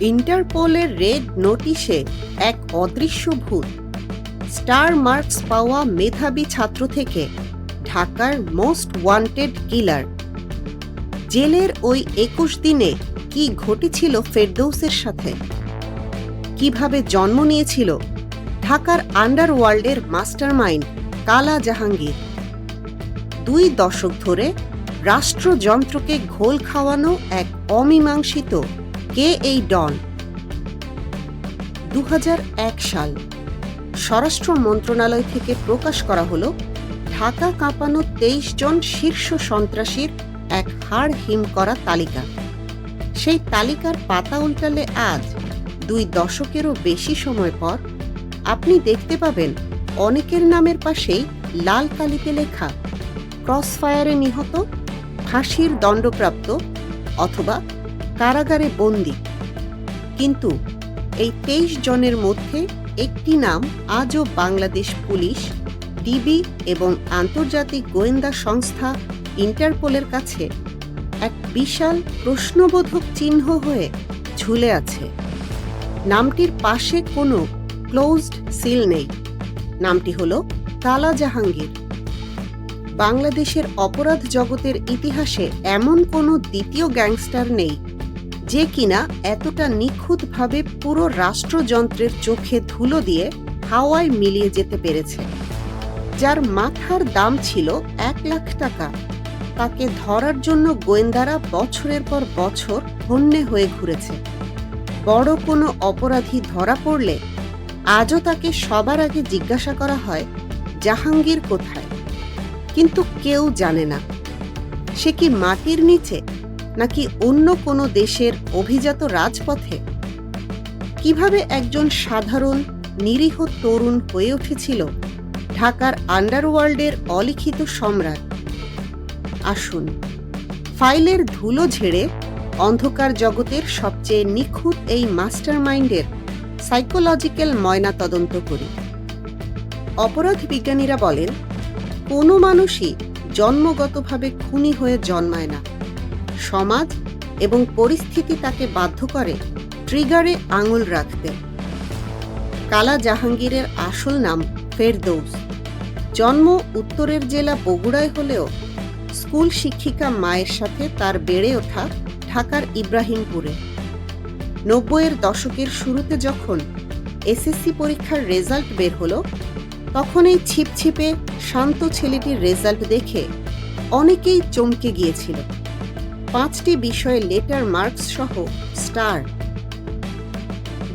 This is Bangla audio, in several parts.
ইন্টারপোলের রেড নোটিশে এক অদৃশ্য ভূত, স্টার মার্কস পাওয়া মেধাবী ছাত্র থেকে ঢাকার মোস্ট ওয়ান্টেড কিলার। জেলের ওই ২১ দিনে কি ঘটেছিল ফেরদৌসের সাথে? কিভাবে জন্ম নিয়েছিল ঢাকার আন্ডারওয়ার্ল্ডের মাস্টারমাইন্ড কালা জাহাঙ্গীর? ২ দশক ধরে রাষ্ট্রযন্ত্রকে ঘোল খাওয়ানো এক অমীমাংসিত কে এই ডন? ২০০১ সাল স্বরাষ্ট্র মন্ত্রণালয় থেকে প্রকাশ করা হলো ঢাকা কাঁপানো ২৩ জন শীর্ষ সন্ত্রাসীর এক হাড় হিম করা তালিকা। সেই তালিকার পাতা উল্টালে আজ ২ দশকেরও বেশি সময় পর আপনি দেখতে পাবেন অনেকের নামের পাশেই লাল কালিতে লেখা ক্রসফায়ারে নিহত, ফাঁসির দণ্ডপ্রাপ্ত অথবা কারাগারে বন্দী। কিন্তু এই ২৩ জনের মধ্যে একটি নাম আজও বাংলাদেশ পুলিশ, ডিবি এবং আন্তর্জাতিক গোয়েন্দা সংস্থা ইন্টারপোলের কাছে এক বিশাল প্রশ্নবোধক চিহ্ন হয়ে ঝুলে আছে। নামটির পাশে কোনো ক্লোজড সিল নেই। নামটি হলো কালা জাহাঙ্গীর। বাংলাদেশের অপরাধ জগতের ইতিহাসে এমন কোনো দ্বিতীয় গ্যাংস্টার নেই যে কিনা এতটা নিখুঁতভাবে পুরো রাষ্ট্রযন্ত্রের চোখে ধুলো দিয়ে হাওয়ায় মিলিয়ে যেতে পেরেছে। যার মাথার দাম ছিল ১ লাখ টাকা, তাকে ধরার জন্য গোয়েন্দারা বছরের পর বছর হন্যে হয়ে ঘুরেছে। বড় কোনো অপরাধী ধরা পড়লে আজও তাকে সবার আগে জিজ্ঞাসা করা হয়, জাহাঙ্গীর কোথায়? কিন্তু কেউ জানে না সে কি মাটির নিচে নাকি অন্য কোনো দেশের অভিজাত রাজপথে। কিভাবে একজন সাধারণ নিরীহ তরুণ হয়ে উঠেছিল ঢাকার আন্ডারওয়ার্ল্ডের অলিখিত সম্রাট? আসুন ফাইলের ধুলো ঝেড়ে অন্ধকার জগতের সবচেয়ে নিখুঁত এই মাস্টারমাইন্ডের সাইকোলজিক্যাল ময়না তদন্ত করি। অপরাধ বিজ্ঞানীরা বলেন, কোনো মানুষই জন্মগতভাবে খুনি হয়ে জন্মায় না। সমাজ এবং পরিস্থিতি তাকে বাধ্য করে ট্রিগারে আঙুল রাখতে। কালা জাহাঙ্গীরের আসল নাম ফেরদৌস। জন্ম উত্তরের জেলা বগুড়ায় হলেও স্কুল শিক্ষিকা মায়ের সাথে তার বেড়ে ওঠা ঢাকার ইব্রাহিমপুরে। ৯০-এর দশকের শুরুতে যখন এসএসসি পরীক্ষার রেজাল্ট বের হলো, তখন এই ছিপছিপে শান্ত ছেলেটির রেজাল্ট দেখে অনেকেই চমকে গিয়েছিল। ৫টি বিষয়ে লেটার মার্কস সহ স্টার।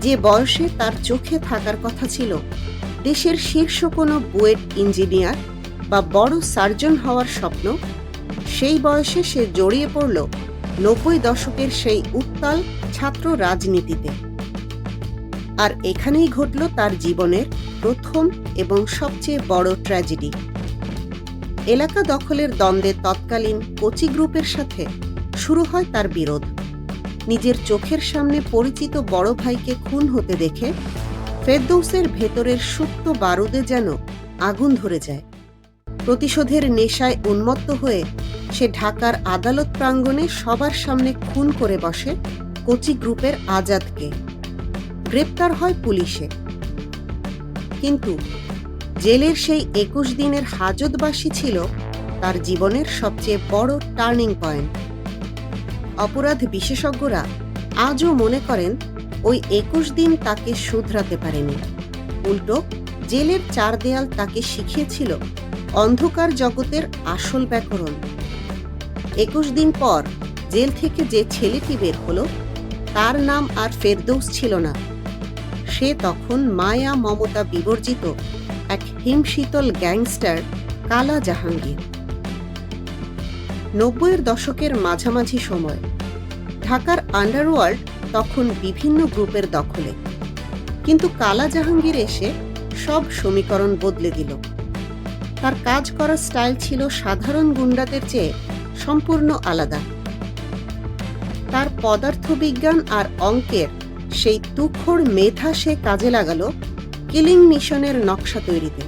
যে বয়সে তার চোখে থাকার কথা ছিল দেশের শীর্ষ কোনো বুয়েট ইঞ্জিনিয়ার বা বড় সার্জন হওয়ার স্বপ্ন, সেই বয়সে সে জড়িয়ে পড়ল ৯০ দশকের সেই উত্তাল ছাত্র রাজনীতিতে। আর এখানেই ঘটল তার জীবনের প্রথম এবং সবচেয়ে বড় ট্র্যাজেডি। এলাকা দখলের দ্বন্দ্বে তৎকালীন কোচি গ্রুপের সাথে শুরু হয় তার বিরোধ। নিজের চোখের সামনে পরিচিত বড় ভাইকে খুন হতে দেখে ফেরদৌসের ভেতরের সুপ্ত বারুদে যেন আগুন ধরে যায়। প্রতিশোধের নেশায় উন্মত্ত হয়ে সে ঢাকার আদালত প্রাঙ্গণে সবার সামনে খুন করে বসে কোচি গ্রুপের আজাদকে। গ্রেপ্তার হয় পুলিশে। কিন্তু জেলের সেই ২১ দিনের হাজতবাসী ছিল তার জীবনের সবচেয়ে বড় টার্নিং পয়েন্ট। অপরাধ বিশেষজ্ঞরা আজও মনে করেন ওই ২১ দিন তাকে শুধরাতে পারেনি। উল্টো জেলের ৪ দেয়াল তাকে শিখিয়েছিল অন্ধকার জগতের আসল ব্যাকরণ। ২১ দিন পর জেল থেকে যে ছেলেটি বের হলো, তার নাম আর ফেরদৌস ছিল না। সে তখন মায়া মমতা বিবর্জিত এক হিমশীতল গ্যাংস্টার কালা জাহাঙ্গীর। ৯০-এর দশকের মাঝামাঝি সময় ঢাকার আন্ডারওয়ার্ল্ড তখন বিভিন্ন গ্রুপের দখলে। কিন্তু কালা জাহাঙ্গীর এসে সব সমীকরণ বদলে দিল। তার কাজ করার স্টাইল ছিল সাধারণ গুন্ডাদের চেয়ে সম্পূর্ণ আলাদা। তার পদার্থবিজ্ঞান আর অঙ্কের সেই তুখোড় মেধা সে কাজে লাগালো কিলিং মিশনের নকশা তৈরিতে।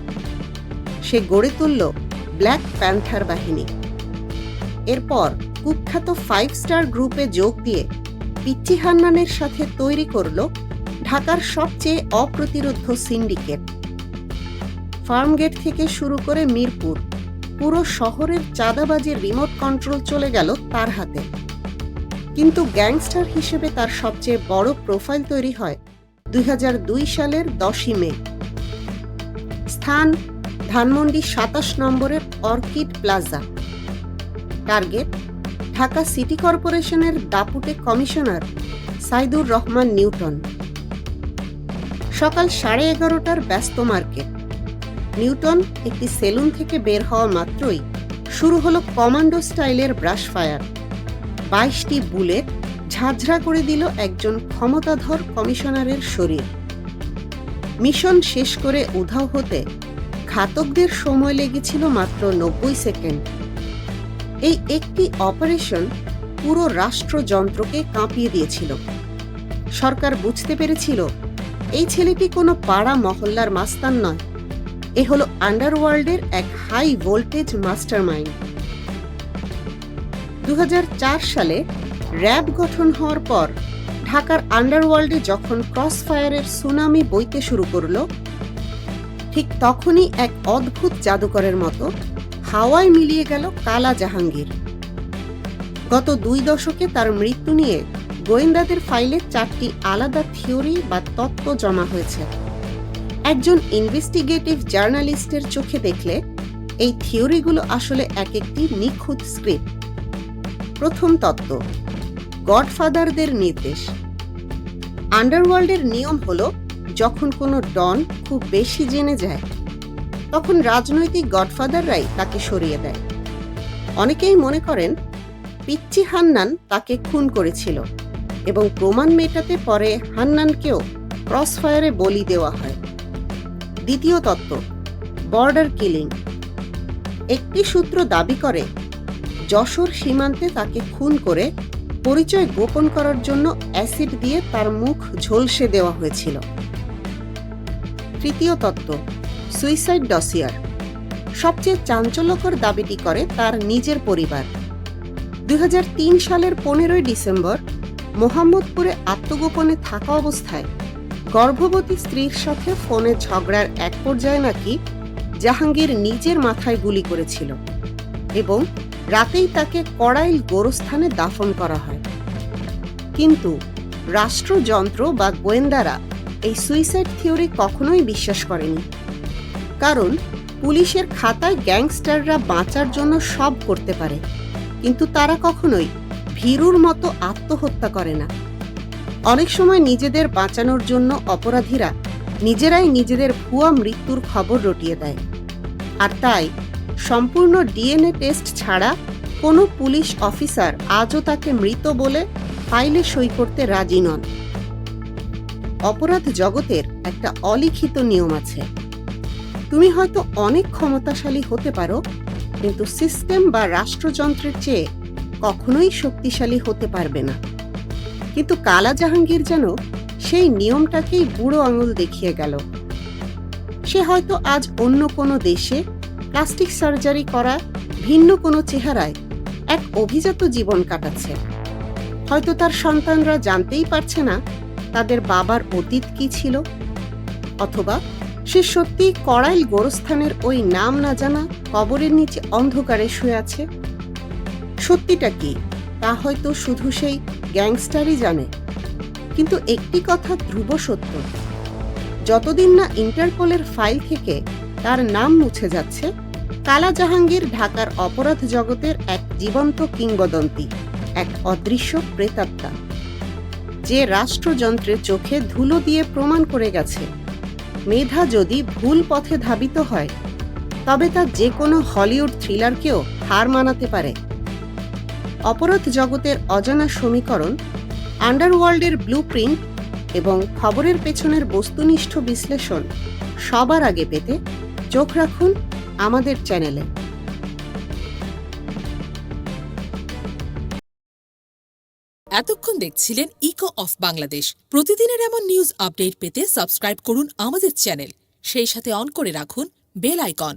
সে গড়ে তুলল ব্ল্যাক প্যান্থার বাহিনী। এরপর কুখ্যাত 5 স্টার গ্রুপে যোগ দিয়ে পিচ্চি হান্নানের সাথে তৈরি করল ঢাকার সবচেয়ে অপ্রতিরোধ্য সিন্ডিকেট। ফার্মগেট থেকে শুরু করে মিরপুর, পুরো শহরের চাঁদাবাজির রিমোট কন্ট্রোল চলে গেল তার হাতে। কিন্তু গ্যাংস্টার হিসেবে তার সবচেয়ে বড় প্রোফাইল তৈরি হয় 2002 সালের 10ই মে। স্থান ধানমন্ডি 27 নম্বরের orchid plaza. Target Dhaka city কর্পোরেশনের দাপুটে কমিশনার সাইদুর রহমান নিউটন। সকাল 11:30টার ব্যস্ত মার্কেট। নিউটন একটি সেলুন থেকে বের হওয়া মাত্রই শুরু হলো কমান্ডো স্টাইলের ব্রাশ ফায়ার। 22টি বুলেট ঝাঁঝরা করে দিল একজন ক্ষমতাধর কমিশনারের শরীর। মিশন শেষ করে উধাও হতে ঘাতকদের সময় লেগেছিল মাত্র 90 সেকেন্ড। এই একটি অপারেশন পুরো রাষ্ট্রযন্ত্রকে কাঁপিয়ে দিয়েছিল। সরকার বুঝতে পেরেছিল এই ছেলেটি কোনো পাড়া মহল্লার মাস্তান নয়, এ হলো আন্ডারওয়ার্ল্ডের এক হাই ভোল্টেজ মাস্টারমাইন্ড। 2004 সালে র্যাব গঠন হওয়ার পর ঢাকার আন্ডারওয়ার্ল্ডে যখন ক্রস ফায়ারের সুনামি বইতে শুরু করলো, ঠিক তখনই এক অদ্ভুত জাদুকরের মতো হাওয়ায় মিলিয়ে গেল কালা জাহাঙ্গীর। গত 2 দশকে তার মৃত্যু নিয়ে গোয়েন্দাদের ফাইলে 4টি আলাদা থিওরি বা তত্ত্ব জমা হয়েছে। একজন ইনভেস্টিগেটিভ জার্নালিস্টের চোখে দেখলে এই থিওরিগুলো আসলে এক একটি নিখুঁত স্ক্রিপ্ট। প্রথম তত্ত্ব, গডফাদারদের নির্দেশ। আন্ডারওয়ার্ল্ডের নিয়ম হলো যখন কোনো ডন খুব বেশি জেনে যায় তখন রাজনৈতিক গডফাদাররাই তাকে সরিয়ে দেয়। অনেকেই মনে করেন পিচ্চি হান্নান তাকে খুন করেছিল এবং প্রমাণ মেটাতে পরে হান্নানকেও ক্রসফায়ারে বলি দেওয়া হয়। দ্বিতীয় তত্ত্ব, বর্ডার কিলিং। একটি সূত্র দাবি করে যশোর সীমান্তে তাকে খুন করে পরিচয় গোপন করার জন্য অ্যাসিড দিয়ে তার মুখ ঝলসে দেওয়া হয়েছিল। তৃতীয় তত্ত্ব, সুইসাইড ডসিয়ার। সবচেয়ে চাঞ্চল্যকর দাবিটি করে তার নিজের পরিবার। 2003 সালের 15 ডিসেম্বর মোহাম্মদপুরে আত্মগোপনে থাকা অবস্থায় গর্ভবতী স্ত্রীর সাথে ফোনে ঝগড়ার এক পর্যায়ে নাকি জাহাঙ্গীর নিজের মাথায় গুলি করেছিল এবং রাতেই তাকে কড়াইল গোরস্থানে দাফন করা হয়। কিন্তু রাষ্ট্রযন্ত্র বা গোয়েন্দারা এই সুইসাইড থিওরি কখনোই বিশ্বাস করেনি, কারণ পুলিশের খাতায় গ্যাংস্টাররা বাঁচার জন্য সব করতে পারে, কিন্তু তারা কখনোই ভীরুর মতো আত্মহত্যা করে না। অনেক সময় নিজেদের বাঁচানোর জন্য অপরাধীরা নিজেরাই নিজেদের ভুয়া মৃত্যুর খবর রটিয়ে দেয়। আর তাই সম্পূর্ণ ডিএনএ টেস্ট ছাড়া কোনো পুলিশ অফিসার আজও তাকে মৃত বলে ফাইলে সই করতে রাজি নন। অপরাধ জগতের একটা অলিখিত নিয়ম আছে, তুমি হয়তো অনেক ক্ষমতাশালী হতে পারো, কিন্তু সিস্টেম বা রাষ্ট্রযন্ত্রের চেয়ে কখনোই শক্তিশালী হতে পারবে না। কিন্তু কালা জাহাঙ্গীর যেন সেই নিয়মটাকেই বুড়ো আঙুল দেখিয়ে গেল। সে হয়তো আজ অন্য কোনো দেশে প্লাস্টিক সার্জারি করা ভিন্ন কোনো চেহারায় এক অভিজাত জীবন কাটাচ্ছে। হয়তো তার সন্তানরা জানতেই পারছে না তাদের বাবার অতীত কি ছিল, অথবা সে সত্যি কড়াইল গোরস্থানের ওই নাম না জানা কবরের নিচে অন্ধকারে শুয়ে আছে। সত্যিটা কি তা হয়তো শুধু সেই গ্যাংস্টারই জানে। কিন্তু একটি কথা ধ্রুব সত্য, যতদিন না ইন্টারপোলের ফাইল থেকে তার নাম মুছে যাচ্ছে, কালা জাহাঙ্গীর ঢাকার অপরাধ জগতের এক জীবন্ত কিংবদন্তি, এক অদৃশ্য প্রেতাত্মা, যে রাষ্ট্রযন্ত্রের চোখে ধুলো দিয়ে প্রমাণ করে গেছে মেধা যদি ভুল পথে ধাবিত হয় তবে তা যে কোনো হলিউড থ্রিলারকেও হার মানাতে পারে। অপরাধ জগতের অজানা সমীকরণ, আন্ডারওয়ার্ল্ডের ব্লুপ্রিন্ট এবং খবরের পেছনের বস্তুনিষ্ঠ বিশ্লেষণ সবার আগে পেতে চোখ রাখুন আমাদের চ্যানেলে। এতক্ষণ দেখছিলেন ইকো অফ বাংলাদেশ। প্রতিদিনের এমন নিউজ আপডেট পেতে সাবস্ক্রাইব করুন আমাদের চ্যানেল, সেই সাথে অন করে রাখুন বেল আইকন।